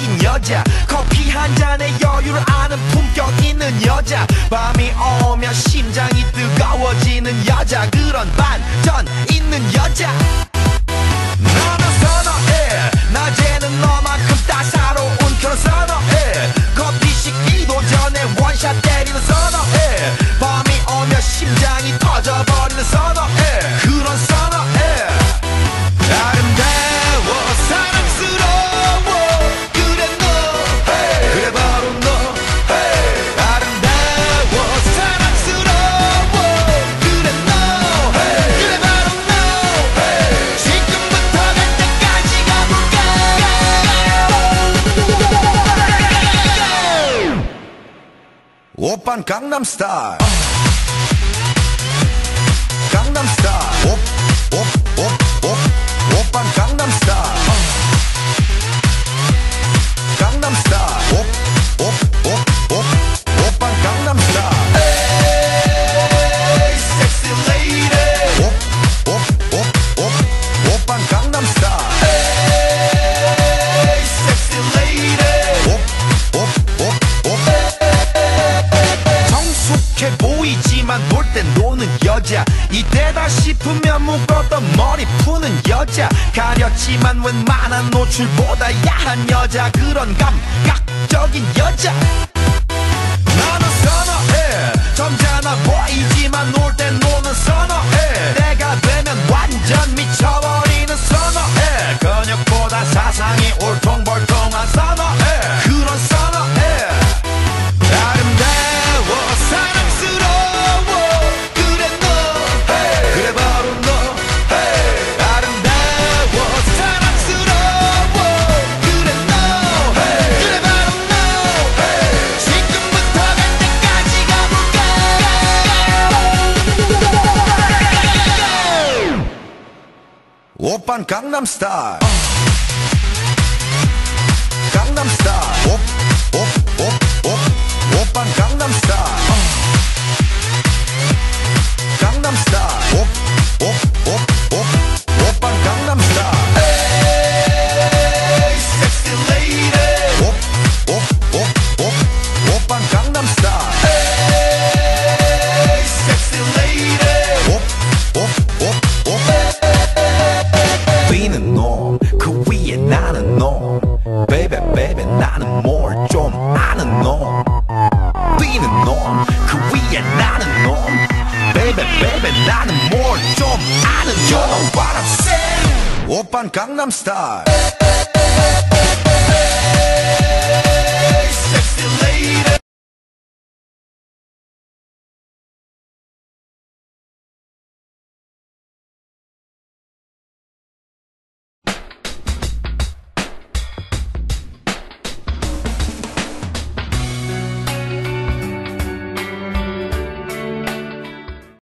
매력적인 여자 커피 한 잔에 여유를 아는 품격 있는 여자 밤이 오면 심장이 뜨거워지는 여자 그런 반전 있는 여자 너는 선어해 낮에는 너만큼 따사로운 그런 선어해 커피 식기도 전에 원샷 때리는 선어해 밤이 오면 심장이 터져버리는 선어해 그런 선어해 아름다워 사랑스러워 그래 너 hey. 그래 바로 너 hey. 아름다워 사랑스러워 그래 너 hey. 그래 바로 너 hey. 지금부터 갈 때까지 가볼까 오빤 강남스타일 강남스타일 오빤 강남스타일 강남스타일 오빤 강남스타일 에이 섹시 레이디 오빤 강남스타일 에이 섹시 레이디 성숙해 보이지만 놀 땐 노는 여자 이때다 싶으면 묶었던 머리 푸는 여자 가렸지만 웬만한 노출보다 야한 여자 그런 감각적인 여자 나는 선어해 점잖아 보이지만 놀 땐 노는 선어해 내가 되면 완전 미쳐버리는 선어해 근육보다 사상이 울퉁불퉁한 선어해 그런 선어해 아름다워 사랑스러워 그래 너 hey. 그래 바로 너 hey. 아름다워 사랑스러워 그래 너 hey. 그래 바로 너 hey. 지금부터 갈 때까지 가볼까 오빤 강남스타일 강남스타일 오빤 강남스타일 강남스타일 오빤 강남스타일 에이 섹시 레이디 오빤 강남스타일 에이 섹시 레이디 뛰는 놈 그 위에 나는 놈 베이베 베이베 나는 뭘 좀 아는 놈 뛰는 놈 그 위에 나는 놈 베이베 베이베 나는 뭘 좀 아는 놈 You know what I'm saying 오빤 강남스타일